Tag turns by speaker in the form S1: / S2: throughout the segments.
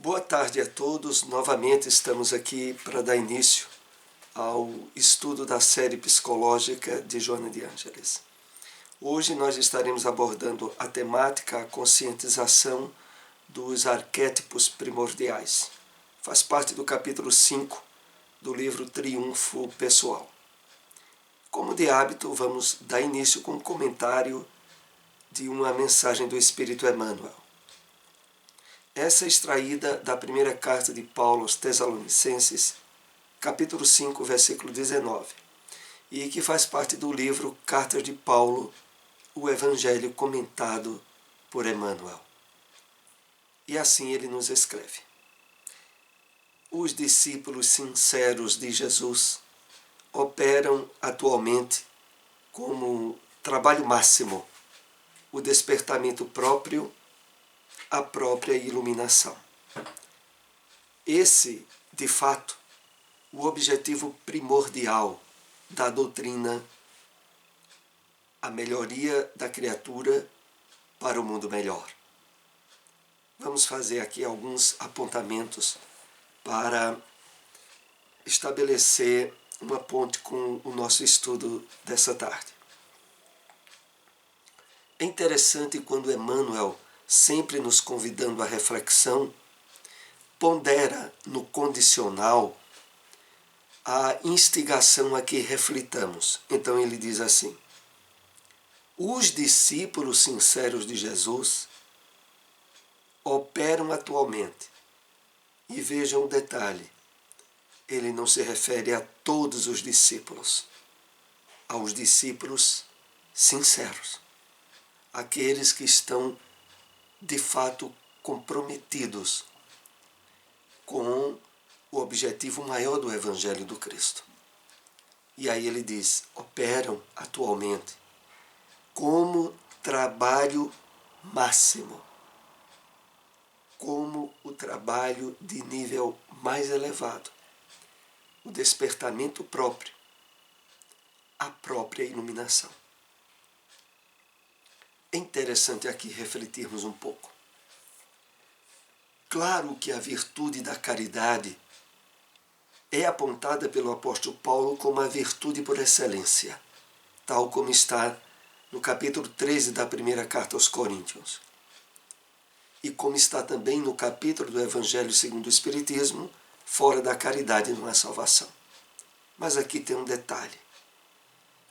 S1: Boa tarde a todos. Novamente estamos aqui para dar início ao estudo da série psicológica de Joana de Ângeles. Hoje nós estaremos abordando a temática, a conscientização dos arquétipos primordiais. Faz parte do capítulo 5 do livro Triunfo Pessoal. Como de hábito, vamos dar início com um comentário de uma mensagem do Espírito Emmanuel. Essa é extraída da primeira carta de Paulo aos Tessalonicenses, capítulo 5, versículo 19, e que faz parte do livro Cartas de Paulo, o Evangelho comentado por Emmanuel. E assim ele nos escreve: os discípulos sinceros de Jesus operam atualmente como trabalho máximo o despertamento próprio, a própria iluminação. Esse, de fato, o objetivo primordial da doutrina, a melhoria da criatura para o mundo melhor. Vamos fazer aqui alguns apontamentos para estabelecer uma ponte com o nosso estudo dessa tarde. É interessante quando Emmanuel, sempre nos convidando à reflexão, pondera no condicional a instigação a que reflitamos. Então ele diz assim: os discípulos sinceros de Jesus operam atualmente. E vejam um detalhe, ele não se refere a todos os discípulos, aos discípulos sinceros, aqueles que estão de fato comprometidos com o objetivo maior do Evangelho do Cristo. E aí ele diz, operam atualmente como trabalho máximo, como o trabalho de nível mais elevado, o despertamento próprio, a própria iluminação. É interessante aqui refletirmos um pouco. Claro que a virtude da caridade é apontada pelo apóstolo Paulo como a virtude por excelência, tal como está no capítulo 13 da primeira carta aos Coríntios. E como está também no capítulo do Evangelho segundo o Espiritismo, fora da caridade não há salvação. Mas aqui tem um detalhe.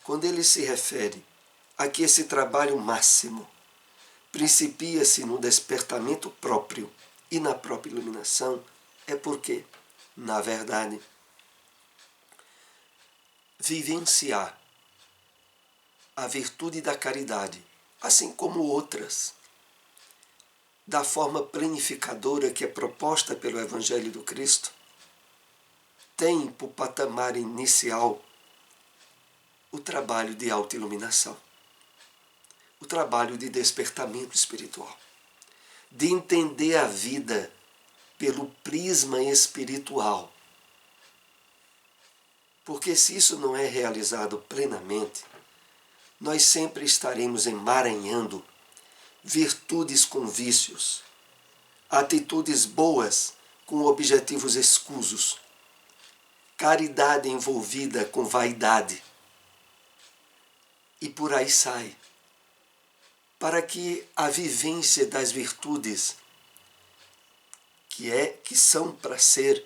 S1: Quando ele se refere a que esse trabalho máximo principia-se no despertamento próprio e na própria iluminação, é porque, na verdade, vivenciar a virtude da caridade, assim como outras, da forma planificadora que é proposta pelo Evangelho do Cristo, tem por patamar inicial o trabalho de autoiluminação, o trabalho de despertamento espiritual, de entender a vida pelo prisma espiritual. Porque se isso não é realizado plenamente, nós sempre estaremos emaranhando virtudes com vícios, atitudes boas com objetivos escusos, caridade envolvida com vaidade. E por aí sai. Para que a vivência das virtudes, que são para ser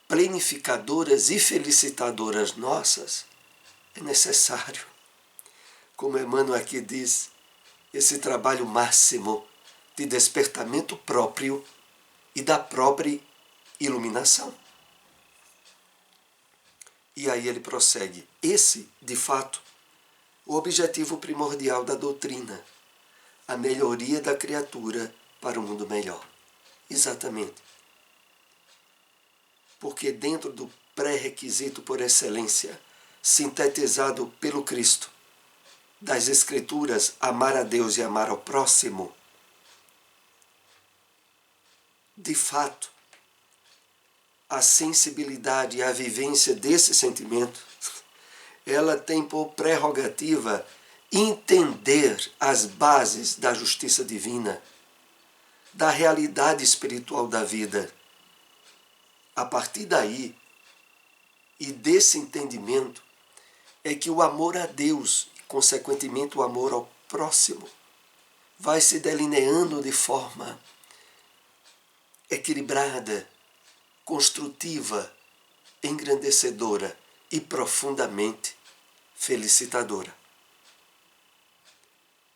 S1: planificadoras e felicitadoras nossas, é necessário, como Emmanuel aqui diz, esse trabalho máximo de despertamento próprio e da própria iluminação. E aí ele prossegue. Esse, de fato, o objetivo primordial da doutrina, a melhoria da criatura para um mundo melhor. Exatamente. Porque dentro do pré-requisito por excelência, sintetizado pelo Cristo, das Escrituras, amar a Deus e amar ao próximo, de fato, a sensibilidade e a vivência desse sentimento, ela tem por prerrogativa entender as bases da justiça divina, da realidade espiritual da vida. A partir daí, e desse entendimento, é que o amor a Deus, e consequentemente o amor ao próximo, vai se delineando de forma equilibrada, construtiva, engrandecedora e profundamente felicitadora.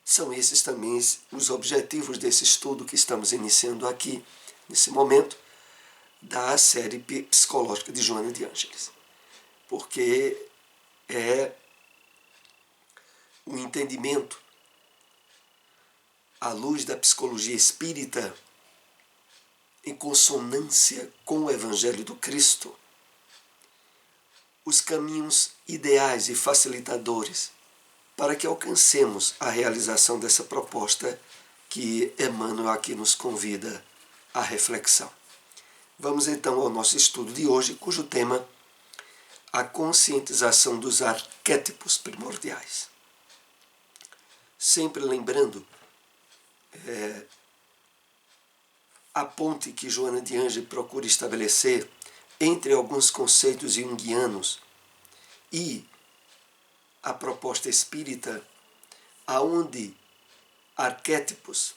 S1: São esses também os objetivos desse estudo que estamos iniciando aqui, nesse momento, da série psicológica de Joana de Ângeles. Porque é um entendimento à luz da psicologia espírita em consonância com o Evangelho do Cristo, os caminhos ideais e facilitadores para que alcancemos a realização dessa proposta que Emmanuel aqui nos convida à reflexão. Vamos então ao nosso estudo de hoje, cujo tema é a conscientização dos arquétipos primordiais. Sempre lembrando a ponte que Joana de Ângeles procura estabelecer entre alguns conceitos junguianos e a proposta espírita, aonde arquétipos,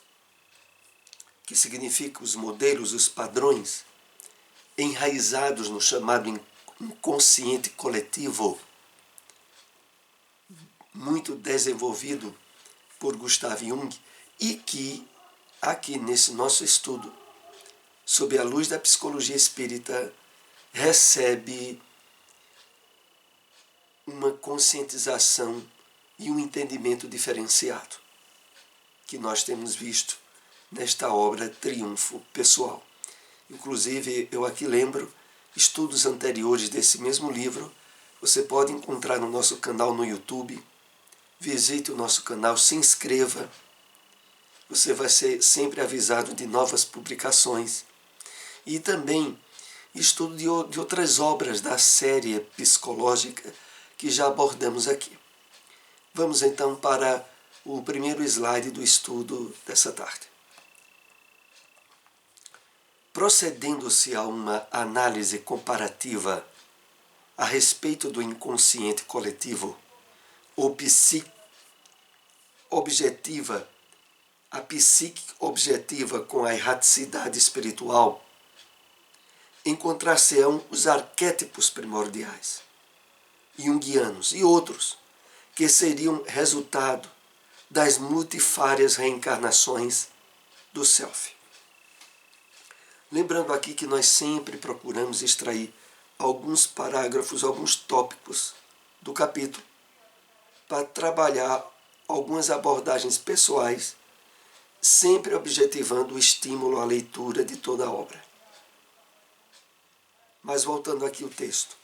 S1: que significa os modelos, os padrões, enraizados no chamado inconsciente coletivo, muito desenvolvido por Gustav Jung, e que, aqui nesse nosso estudo, sob a luz da psicologia espírita, recebe uma conscientização e um entendimento diferenciado, que nós temos visto nesta obra Triunfo Pessoal. Inclusive, eu aqui lembro estudos anteriores desse mesmo livro, você pode encontrar no nosso canal no YouTube. Visite o nosso canal, se inscreva, você vai ser sempre avisado de novas publicações. E também estudo de outras obras da série psicológica que já abordamos aqui. Vamos então para o primeiro slide do estudo dessa tarde. Procedendo-se a uma análise comparativa a respeito do inconsciente coletivo, ou psique objetiva, a psique objetiva com a erraticidade espiritual, encontrar-se-ão os arquétipos primordiais, junguianos e outros, que seriam resultado das multifárias reencarnações do Self. Lembrando aqui que nós sempre procuramos extrair alguns parágrafos, alguns tópicos do capítulo, para trabalhar algumas abordagens pessoais, sempre objetivando o estímulo à leitura de toda a obra. Mas voltando aqui ao texto,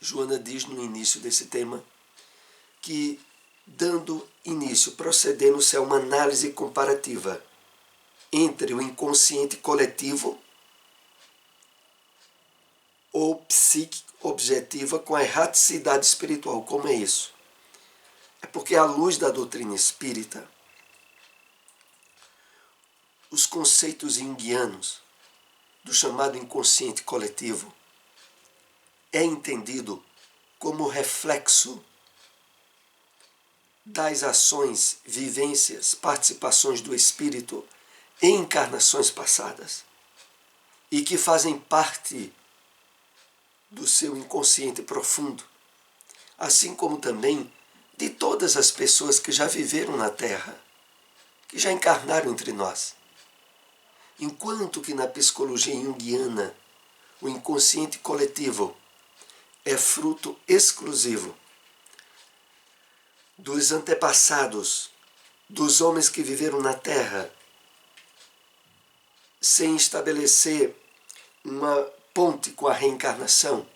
S1: Joana diz no início desse tema que, dando início, procedendo-se a uma análise comparativa entre o inconsciente coletivo ou psique objetiva com a erraticidade espiritual. Como é isso? É porque, à luz da doutrina espírita, os conceitos junguianos do chamado inconsciente coletivo é entendido como reflexo das ações, vivências, participações do espírito em encarnações passadas e que fazem parte do seu inconsciente profundo, assim como também de todas as pessoas que já viveram na Terra, que já encarnaram entre nós. Enquanto que na psicologia junguiana o inconsciente coletivo é fruto exclusivo dos antepassados, dos homens que viveram na Terra, sem estabelecer uma ponte com a reencarnação,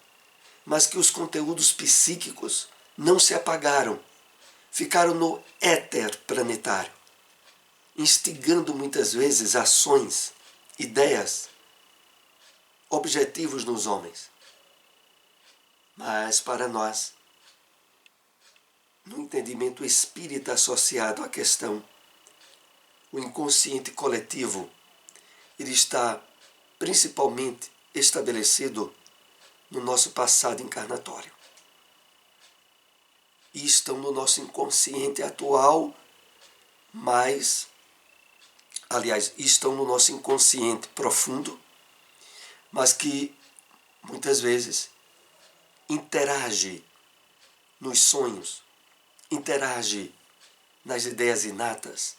S1: mas que os conteúdos psíquicos não se apagaram, ficaram no éter planetário, instigando muitas vezes ações, ideias, objetivos nos homens. Mas para nós, no entendimento espírita associado à questão O inconsciente coletivo, ele está principalmente estabelecido no nosso passado encarnatório. E estão no nosso inconsciente atual, estão no nosso inconsciente profundo, mas que muitas vezes interage nos sonhos, interage nas ideias inatas,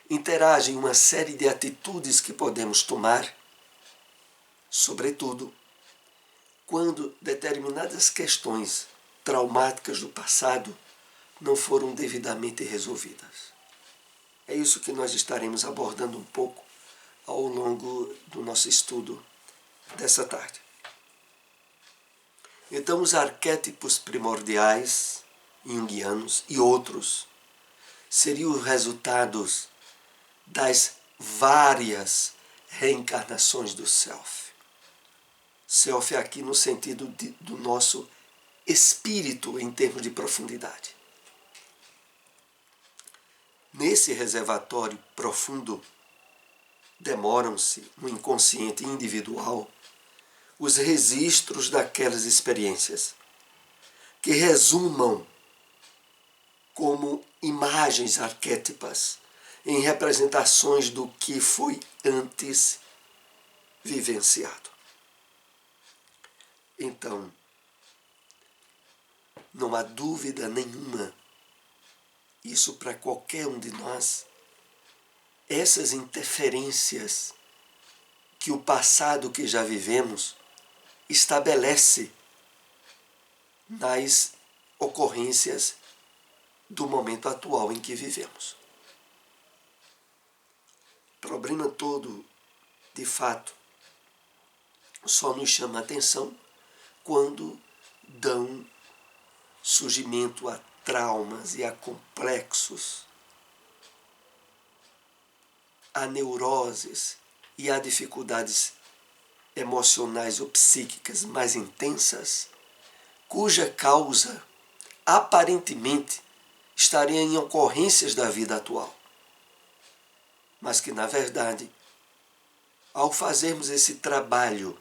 S1: interage em uma série de atitudes que podemos tomar, sobretudo quando determinadas questões traumáticas do passado não foram devidamente resolvidas. É isso que nós estaremos abordando um pouco ao longo do nosso estudo dessa tarde. Então, os arquétipos primordiais junguianos e outros seriam os resultados das várias reencarnações do Self. Self é aqui no sentido do nosso espírito em termos de profundidade. Nesse reservatório profundo, demoram-se no inconsciente individual os registros daquelas experiências, que resumam como imagens arquétipas em representações do que foi antes vivenciado. Então, não há dúvida nenhuma, isso para qualquer um de nós, essas interferências que o passado que já vivemos estabelece nas ocorrências do momento atual em que vivemos. O problema todo, de fato, só nos chama a atenção quando dão surgimento a traumas e a complexos, a neuroses e a dificuldades emocionais ou psíquicas mais intensas, cuja causa aparentemente estaria em ocorrências da vida atual. Mas que, na verdade, ao fazermos esse trabalho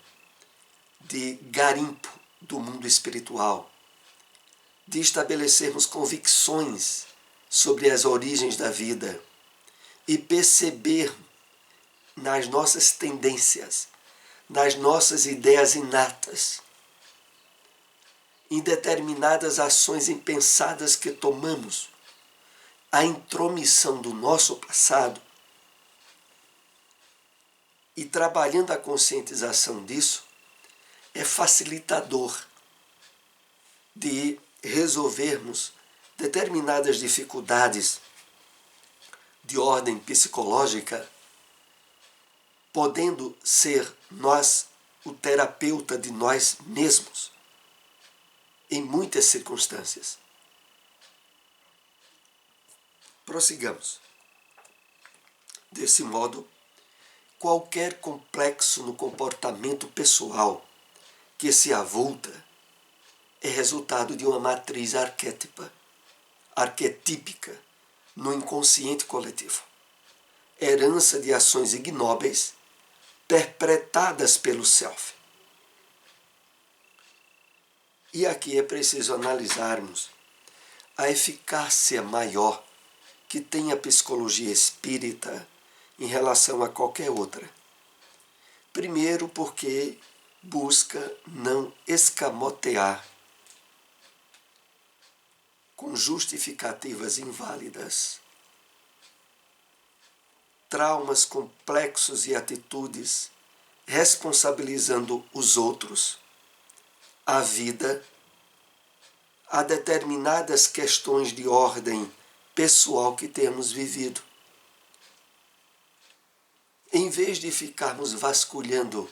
S1: de garimpo do mundo espiritual, de estabelecermos convicções sobre as origens da vida e perceber nas nossas tendências, nas nossas ideias inatas, em determinadas ações impensadas que tomamos, a intromissão do nosso passado, e trabalhando a conscientização disso, é facilitador de resolvermos determinadas dificuldades de ordem psicológica, podendo ser nós o terapeuta de nós mesmos, em muitas circunstâncias. Prossigamos. Desse modo, qualquer complexo no comportamento pessoal que se avulta é resultado de uma matriz arquetípica no inconsciente coletivo. Herança de ações ignóbeis perpetradas pelo Self. E aqui é preciso analisarmos a eficácia maior que tem a psicologia espírita em relação a qualquer outra. Primeiro, porque busca não escamotear com justificativas inválidas traumas complexos e atitudes, responsabilizando os outros, a vida, a determinadas questões de ordem pessoal que temos vivido. Em vez de ficarmos vasculhando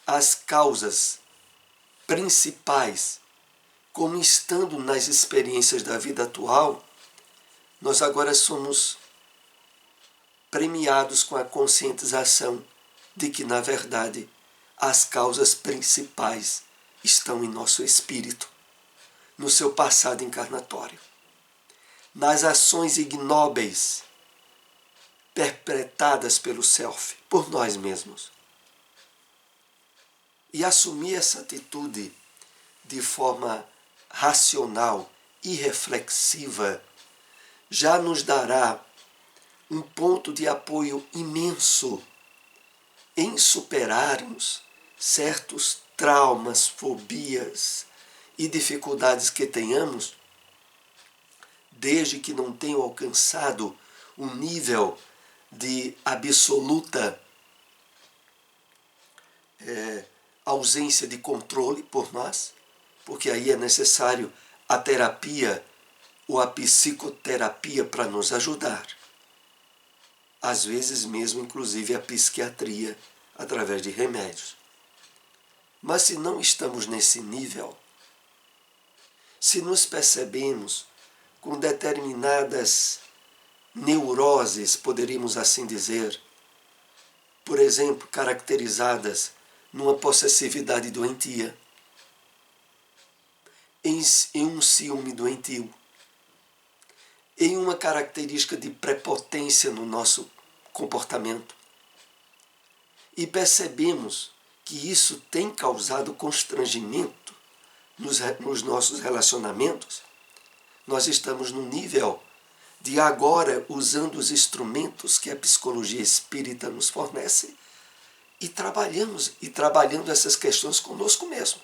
S1: as causas principais, como estando nas experiências da vida atual, nós agora somos premiados com a conscientização de que, na verdade, as causas principais estão em nosso espírito, no seu passado encarnatório, nas ações ignóbeis perpetradas pelo self, por nós mesmos. E assumir essa atitude de forma racional e reflexiva já nos dará um ponto de apoio imenso em superarmos certos traumas, fobias e dificuldades que tenhamos, desde que não tenham alcançado um nível de absoluta ausência de controle por nós, porque aí é necessário a terapia ou a psicoterapia para nos ajudar. Às vezes mesmo, inclusive, a psiquiatria, através de remédios. Mas se não estamos nesse nível, se nos percebemos com determinadas neuroses, poderíamos assim dizer, por exemplo, caracterizadas numa possessividade doentia, em um ciúme doentio, em uma característica de prepotência no nosso comportamento, e percebemos que isso tem causado constrangimento nos nossos relacionamentos, nós estamos no nível de agora, usando os instrumentos que a psicologia espírita nos fornece, e trabalhando essas questões conosco mesmo.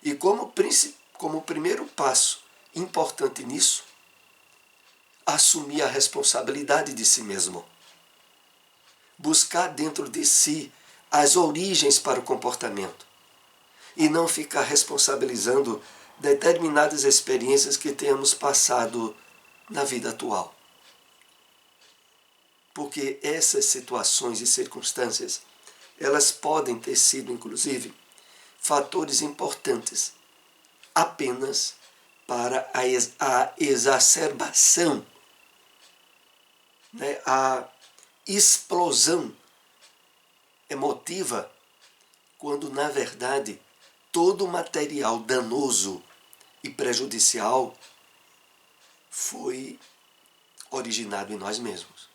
S1: E como primeiro passo importante nisso, assumir a responsabilidade de si mesmo. Buscar dentro de si as origens para o comportamento. E não ficar responsabilizando determinadas experiências que tenhamos passado na vida atual. Porque essas situações e circunstâncias, elas podem ter sido, inclusive, fatores importantes apenas para a exacerbação, a explosão emotiva, quando, na verdade, todo o material danoso e prejudicial foi originado em nós mesmos.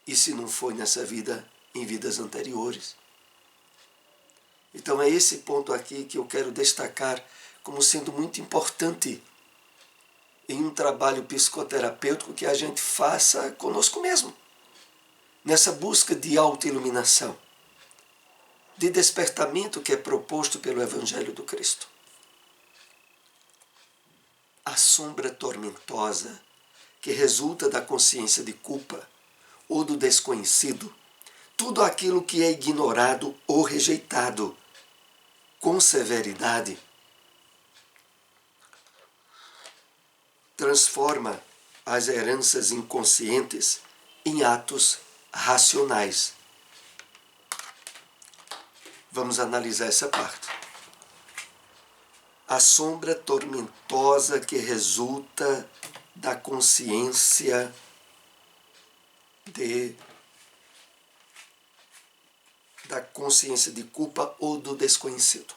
S1: E se não foi nessa vida, em vidas anteriores. Então é esse ponto aqui que eu quero destacar como sendo muito importante em um trabalho psicoterapêutico que a gente faça conosco mesmo, nessa busca de autoiluminação, de despertamento que é proposto pelo Evangelho do Cristo. A sombra tormentosa que resulta da consciência de culpa ou do desconhecido, tudo aquilo que é ignorado ou rejeitado com severidade, transforma as heranças inconscientes em atos racionais. Vamos analisar essa parte. A sombra tormentosa que resulta da consciência de culpa ou do desconhecido.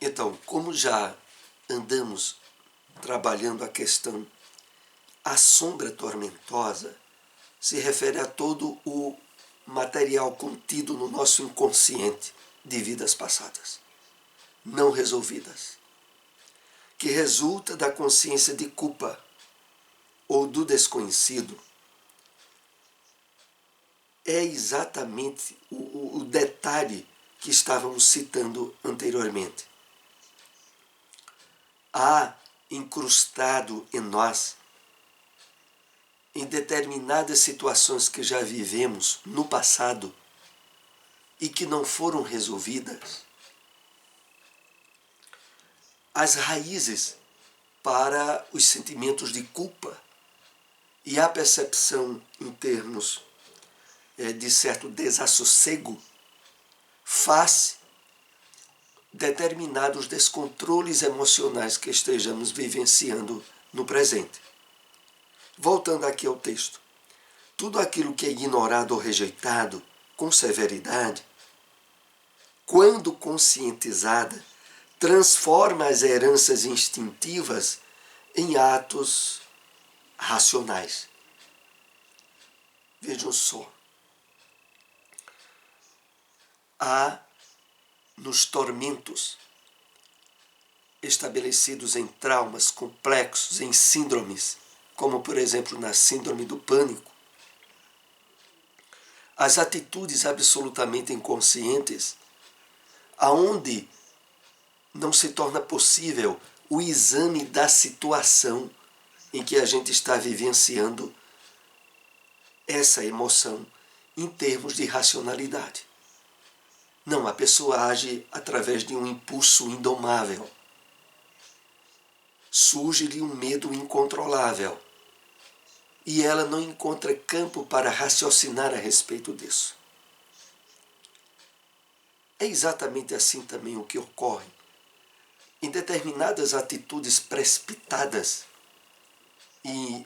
S1: Então, como já andamos trabalhando a questão, a sombra tormentosa se refere a todo o material contido no nosso inconsciente de vidas passadas, não resolvidas, que resulta da consciência de culpa ou do desconhecido. É exatamente o detalhe que estávamos citando anteriormente. Há incrustado em nós, em determinadas situações que já vivemos no passado e que não foram resolvidas, as raízes para os sentimentos de culpa e a percepção em termos de certo desassossego face determinados descontroles emocionais que estejamos vivenciando no presente. Voltando aqui ao texto. tudo aquilo que é ignorado ou rejeitado com severidade, quando conscientizada, transforma as heranças instintivas em atos racionais. Vejam só. Há nos tormentos estabelecidos em traumas complexos, em síndromes, como por exemplo na síndrome do pânico, as atitudes absolutamente inconscientes, aonde não se torna possível o exame da situação em que a gente está vivenciando essa emoção em termos de racionalidade. Não, a pessoa age através de um impulso indomável. Surge-lhe um medo incontrolável. E ela não encontra campo para raciocinar a respeito disso. É exatamente assim também o que ocorre em determinadas atitudes precipitadas e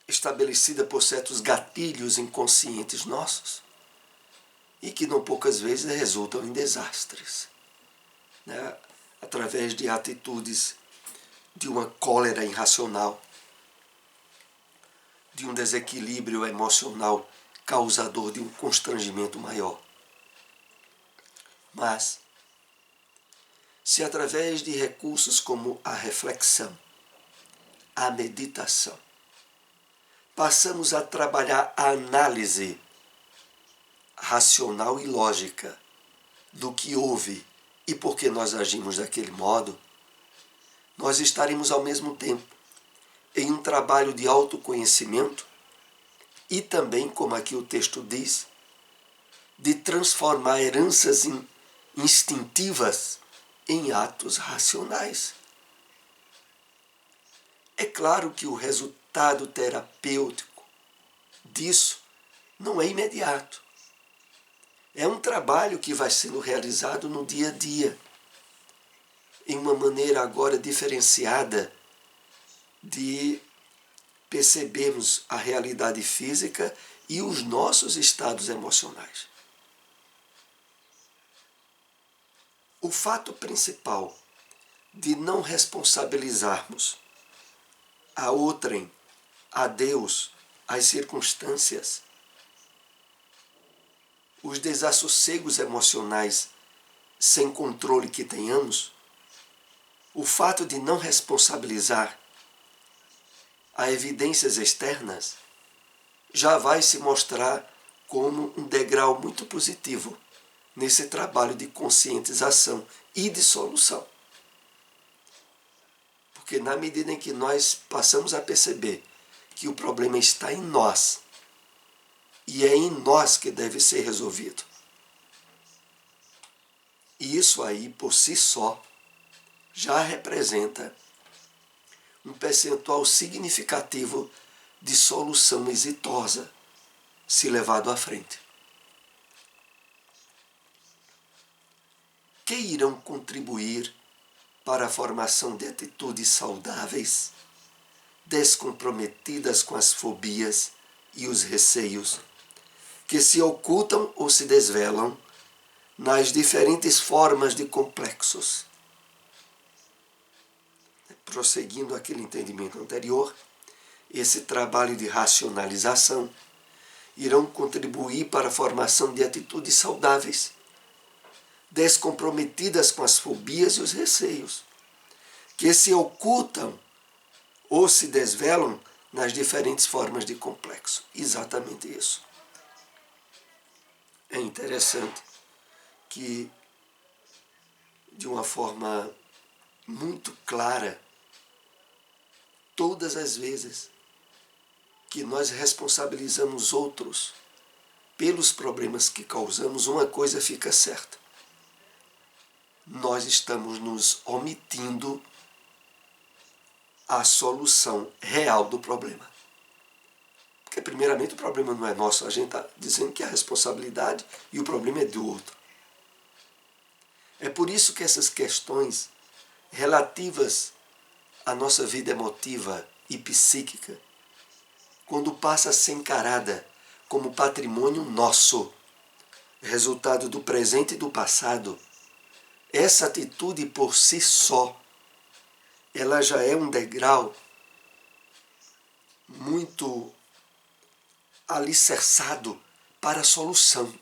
S1: estabelecidas por certos gatilhos inconscientes nossos e que não poucas vezes resultam em desastres, né? Através de atitudes de uma cólera irracional, de um desequilíbrio emocional causador de um constrangimento maior. Mas, se através de recursos como a reflexão, a meditação, passamos a trabalhar a análise racional e lógica do que houve e por que nós agimos daquele modo, nós estaremos ao mesmo tempo em um trabalho de autoconhecimento e também, como aqui o texto diz, de transformar heranças instintivas em atos racionais. É claro que o resultado terapêutico disso não é imediato. É um trabalho que vai sendo realizado no dia a dia, em uma maneira agora diferenciada de percebermos a realidade física e os nossos estados emocionais. O fato principal de não responsabilizarmos a outrem, a Deus, as circunstâncias, os desassossegos emocionais sem controle que tenhamos, o fato de não responsabilizar a evidências externas já vai se mostrar como um degrau muito positivo nesse trabalho de conscientização e de solução. Porque na medida em que nós passamos a perceber que o problema está em nós, e é em nós que deve ser resolvido, e isso aí, por si só, já representa um percentual significativo de solução exitosa, se levado à frente. Que irão contribuir para a formação de atitudes saudáveis, descomprometidas com as fobias e os receios, que se ocultam ou se desvelam nas diferentes formas de complexos. Prosseguindo aquele entendimento anterior, esse trabalho de racionalização irão contribuir para a formação de atitudes saudáveis, descomprometidas com as fobias e os receios, que se ocultam ou se desvelam nas diferentes formas de complexo. Exatamente isso. É interessante que, de uma forma muito clara, todas as vezes que nós responsabilizamos outros pelos problemas que causamos, uma coisa fica certa: nós estamos nos omitindo a solução real do problema. Porque, primeiramente, o problema não é nosso, a gente está dizendo que a responsabilidade e o problema é do outro. É por isso que essas questões relativas à nossa vida emotiva e psíquica quando passa a ser encarada como patrimônio nosso, resultado do presente e do passado, essa atitude por si só, ela já é um degrau muito alicerçado para a solução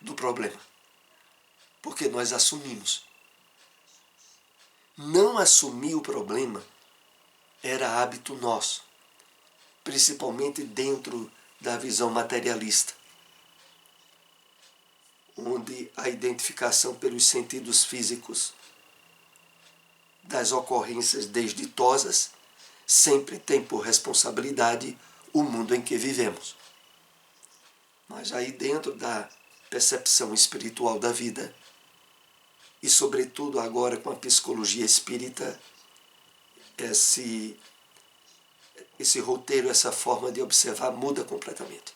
S1: do problema. Porque nós assumimos. Não assumir o problema era hábito nosso, principalmente dentro da visão materialista, onde a identificação pelos sentidos físicos das ocorrências desditosas sempre tem por responsabilidade o mundo em que vivemos. Mas aí dentro da percepção espiritual da vida, e sobretudo agora com a psicologia espírita, esse roteiro, essa forma de observar muda completamente.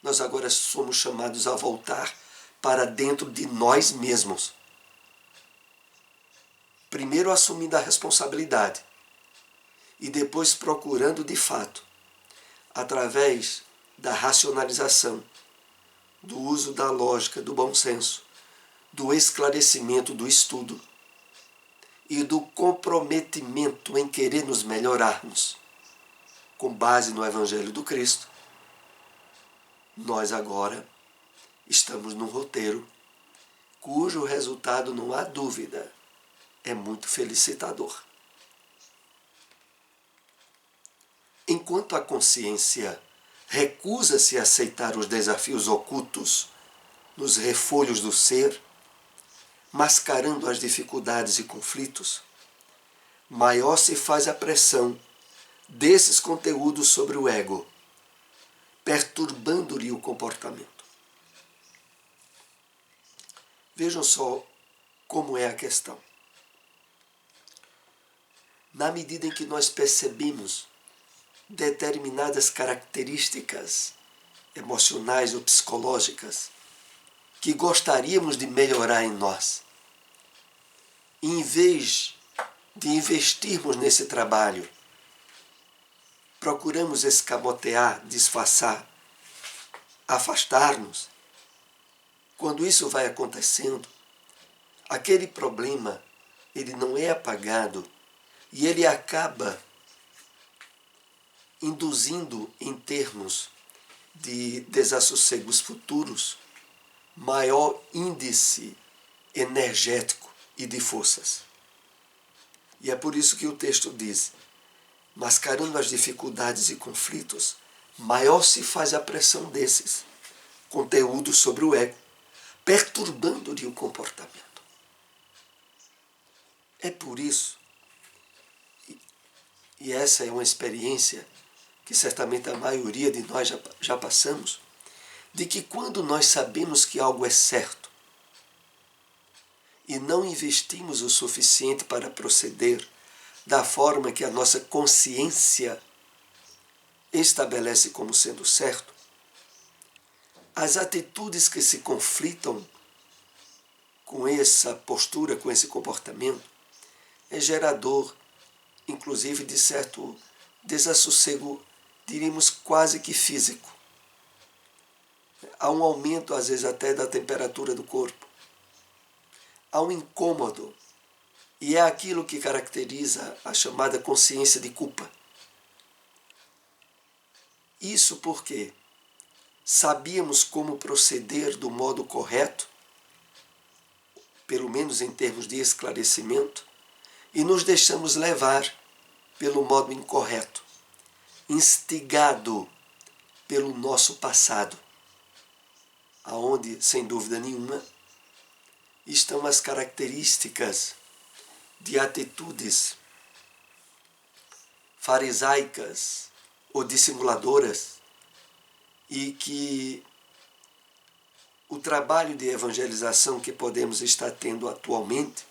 S1: Nós agora somos chamados a voltar para dentro de nós mesmos. Primeiro assumindo a responsabilidade e depois procurando de fato, através da racionalização, do uso da lógica, do bom senso, do esclarecimento do estudo e do comprometimento em querer nos melhorarmos, com base no Evangelho do Cristo, nós agora estamos num roteiro cujo resultado, não há dúvida, é muito felicitador. Enquanto a consciência recusa-se a aceitar os desafios ocultos nos refolhos do ser, mascarando as dificuldades e conflitos, maior se faz a pressão desses conteúdos sobre o ego, perturbando-lhe o comportamento. Vejam só como é a questão. Na medida em que nós percebemos determinadas características emocionais ou psicológicas que gostaríamos de melhorar em nós, e em vez de investirmos nesse trabalho, procuramos escamotear, disfarçar, afastar-nos. Quando isso vai acontecendo, aquele problema ele não é apagado e ele acaba induzindo, em termos de desassossegos futuros, maior índice energético e de forças. E é por isso que o texto diz: mascarando as dificuldades e conflitos, maior se faz a pressão desses conteúdos sobre o ego, perturbando-lhe o comportamento. É por isso, e essa é uma experiência que certamente a maioria de nós já passamos, de que quando nós sabemos que algo é certo e não investimos o suficiente para proceder da forma que a nossa consciência estabelece como sendo certo, as atitudes que se conflitam com essa postura, com esse comportamento, é gerador, inclusive, de certo desassossego, diríamos quase que físico. Há um aumento, às vezes, até da temperatura do corpo. Há um incômodo. E é aquilo que caracteriza a chamada consciência de culpa. Isso porque sabíamos como proceder do modo correto, pelo menos em termos de esclarecimento, e nos deixamos levar pelo modo incorreto, instigado pelo nosso passado, aonde, sem dúvida nenhuma, estão as características de atitudes farisaicas ou dissimuladoras, e que o trabalho de evangelização que podemos estar tendo atualmente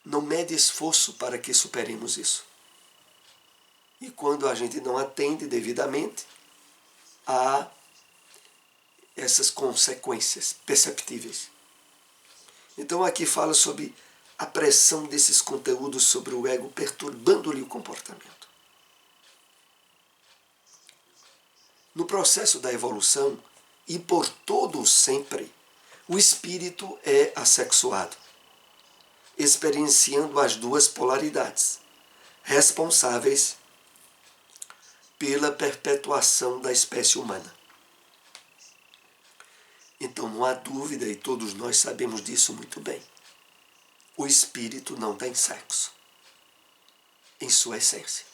S1: não mede esforço para que superemos isso. E quando a gente não atende devidamente, há essas consequências perceptíveis. Então aqui fala sobre a pressão desses conteúdos sobre o ego, perturbando-lhe o comportamento. No processo da evolução, e por todo o sempre, o espírito é assexuado, experienciando as duas polaridades, responsáveis pela perpetuação da espécie humana. Então não há dúvida, e todos nós sabemos disso muito bem, o espírito não tem sexo, em sua essência.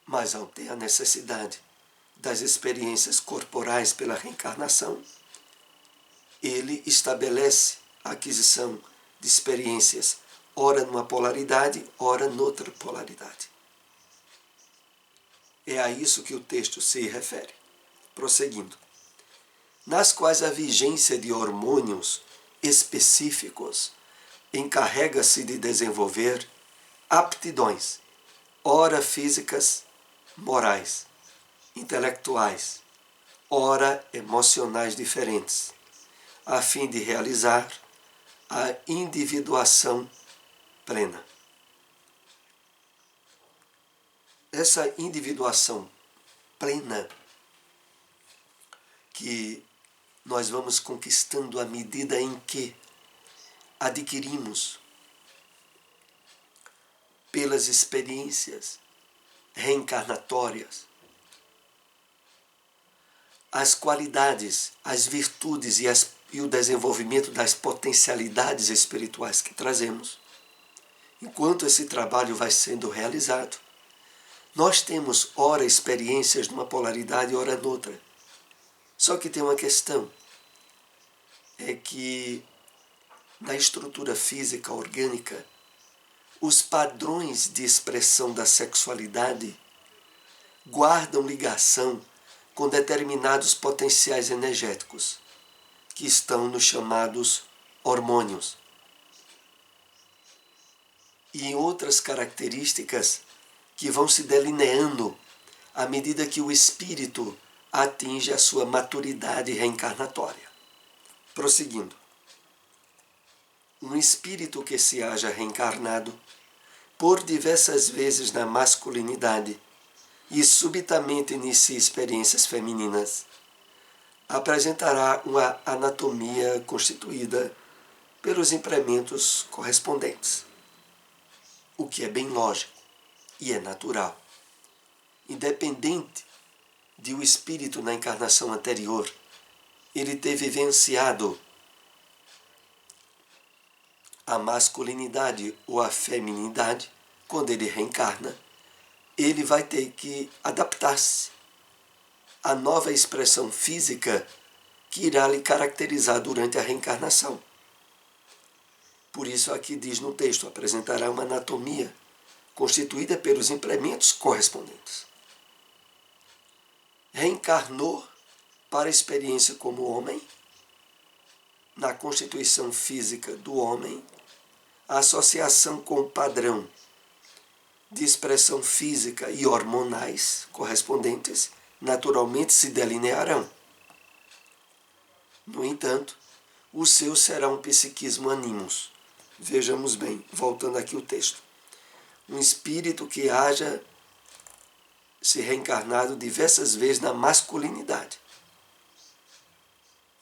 S1: Mas ao ter a necessidade das experiências corporais pela reencarnação, ele estabelece a aquisição de experiências, ora numa polaridade, ora noutra polaridade. É a isso que o texto se refere. Prosseguindo. Nas quais a vigência de hormônios específicos encarrega-se de desenvolver aptidões, ora físicas, morais, intelectuais, ora emocionais diferentes, a fim de realizar a individuação plena. Essa individuação plena que nós vamos conquistando à medida em que adquirimos pelas experiências reencarnatórias as qualidades, as virtudes e o desenvolvimento das potencialidades espirituais que trazemos. Enquanto esse trabalho vai sendo realizado, nós temos ora experiências numa polaridade, ora noutra. Só que tem uma questão, é que na estrutura física orgânica, os padrões de expressão da sexualidade guardam ligação com determinados potenciais energéticos, que estão nos chamados hormônios. E em outras características que vão se delineando à medida que o espírito atinge a sua maturidade reencarnatória. Prosseguindo. Um espírito que se haja reencarnado por diversas vezes na masculinidade e subitamente inicie experiências femininas, apresentará uma anatomia constituída pelos implementos correspondentes, o que é bem lógico e é natural. Independente de o espírito na encarnação anterior ele ter vivenciado a masculinidade ou a feminidade, quando ele reencarna, ele vai ter que adaptar-se à nova expressão física que irá lhe caracterizar durante a reencarnação. Por isso aqui diz no texto, apresentará uma anatomia constituída pelos implementos correspondentes. Reencarnou para a experiência como homem, na constituição física do homem, a associação com o padrão de expressão física e hormonais correspondentes naturalmente se delinearão. No entanto, o seu será um psiquismo animus. Vejamos bem, voltando aqui o texto. Um espírito que haja se reencarnado diversas vezes na masculinidade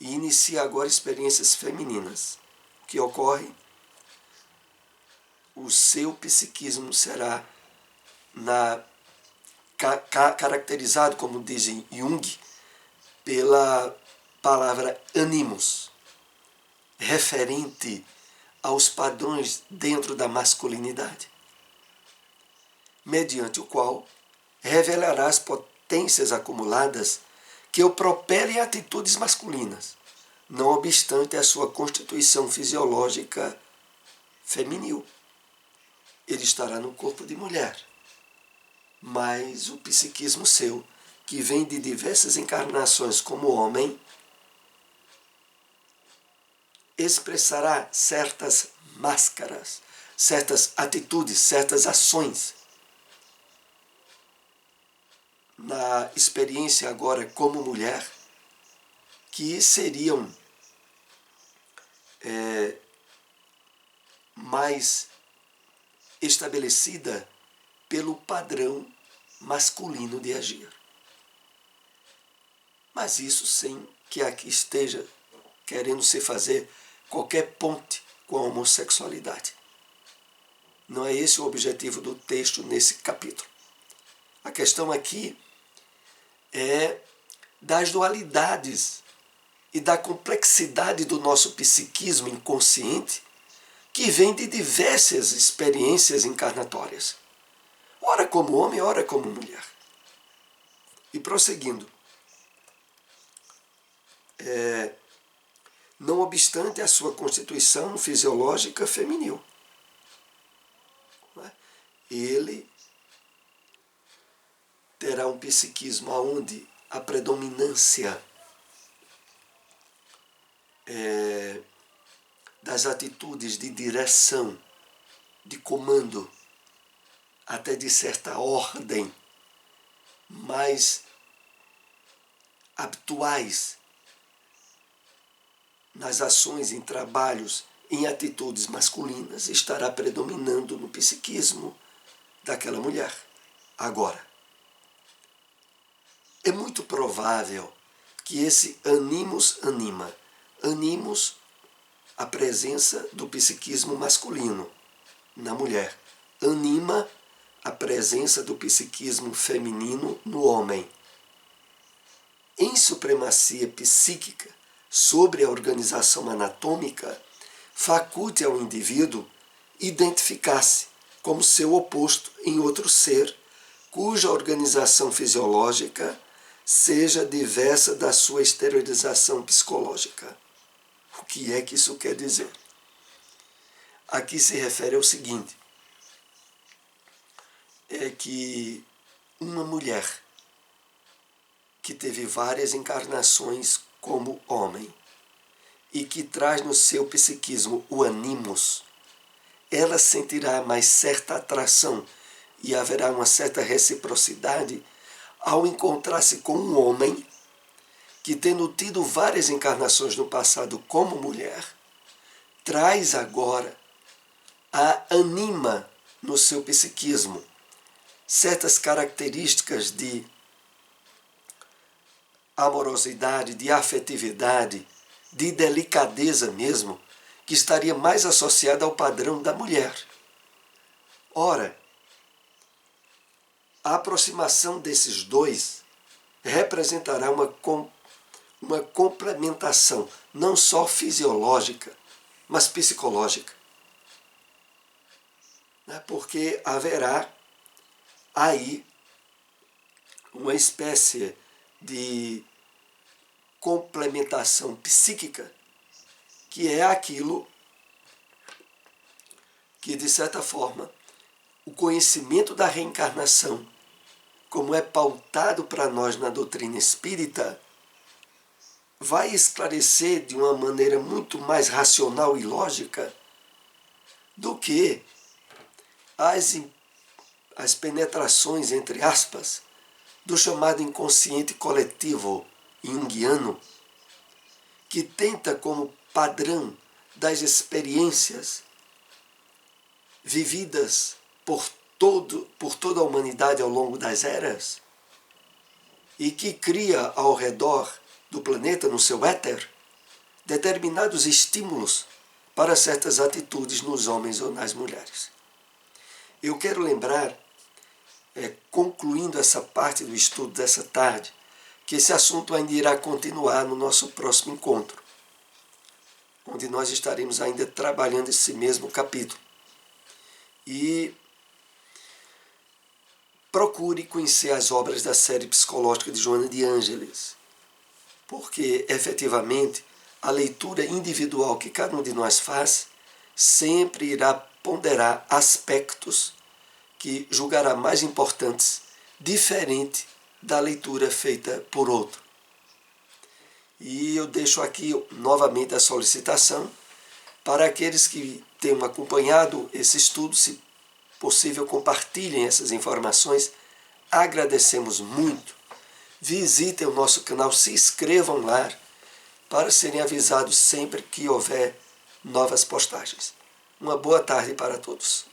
S1: e inicia agora experiências femininas. O que ocorre? O seu psiquismo será caracterizado, como dizem Jung, pela palavra animus, referente aos padrões dentro da masculinidade, mediante o qual revelará as potências acumuladas que o propelem a atitudes masculinas, não obstante a sua constituição fisiológica feminil. Ele estará no corpo de mulher, mas o psiquismo seu, que vem de diversas encarnações como homem, expressará certas máscaras, certas atitudes, certas ações. Na experiência agora como mulher, que seriam mais estabelecida pelo padrão masculino de agir. Mas isso sem que aqui esteja querendo se fazer qualquer ponte com a homossexualidade. Não é esse o objetivo do texto nesse capítulo. A questão aqui é das dualidades e da complexidade do nosso psiquismo inconsciente, que vem de diversas experiências encarnatórias, ora como homem, ora como mulher. E prosseguindo, não obstante a sua constituição fisiológica feminil, ele terá um psiquismo onde a predominância das atitudes de direção, de comando, até de certa ordem, mais habituais nas ações, em trabalhos, em atitudes masculinas, estará predominando no psiquismo daquela mulher. Agora, é muito provável que esse animus anima, animus, a presença do psiquismo masculino na mulher, anima a presença do psiquismo feminino no homem. Em supremacia psíquica sobre a organização anatômica, faculte ao indivíduo identificar-se como seu oposto em outro ser, cuja organização fisiológica seja diversa da sua exteriorização psicológica. O que é que isso quer dizer? Aqui se refere ao seguinte, é que uma mulher que teve várias encarnações como homem e que traz no seu psiquismo o animus, ela sentirá mais certa atração e haverá uma certa reciprocidade ao encontrar-se com um homem que, tendo tido várias encarnações no passado como mulher, traz agora, anima no seu psiquismo certas características de amorosidade, de afetividade, de delicadeza mesmo, que estaria mais associada ao padrão da mulher. Ora, a aproximação desses dois representará uma complementação, não só fisiológica, mas psicológica. Porque haverá aí uma espécie de complementação psíquica, que é aquilo que, de certa forma, o conhecimento da reencarnação, como é pautado para nós na doutrina espírita, vai esclarecer de uma maneira muito mais racional e lógica do que as penetrações, entre aspas, do chamado inconsciente coletivo junguiano, que tenta, como padrão das experiências vividas por toda a humanidade ao longo das eras, e que cria ao redor do planeta, no seu éter, determinados estímulos para certas atitudes nos homens ou nas mulheres. Eu quero lembrar, concluindo essa parte do estudo dessa tarde, que esse assunto ainda irá continuar no nosso próximo encontro, onde nós estaremos ainda trabalhando esse mesmo capítulo. E procure conhecer as obras da série psicológica de Joana de Ângeles, porque, efetivamente, a leitura individual que cada um de nós faz sempre irá ponderar aspectos que julgará mais importantes, diferente da leitura feita por outro. E eu deixo aqui novamente a solicitação para aqueles que tenham acompanhado esse estudo, se possível, compartilhem essas informações. Agradecemos muito. Visitem o nosso canal, se inscrevam lá para serem avisados sempre que houver novas postagens. Uma boa tarde para todos.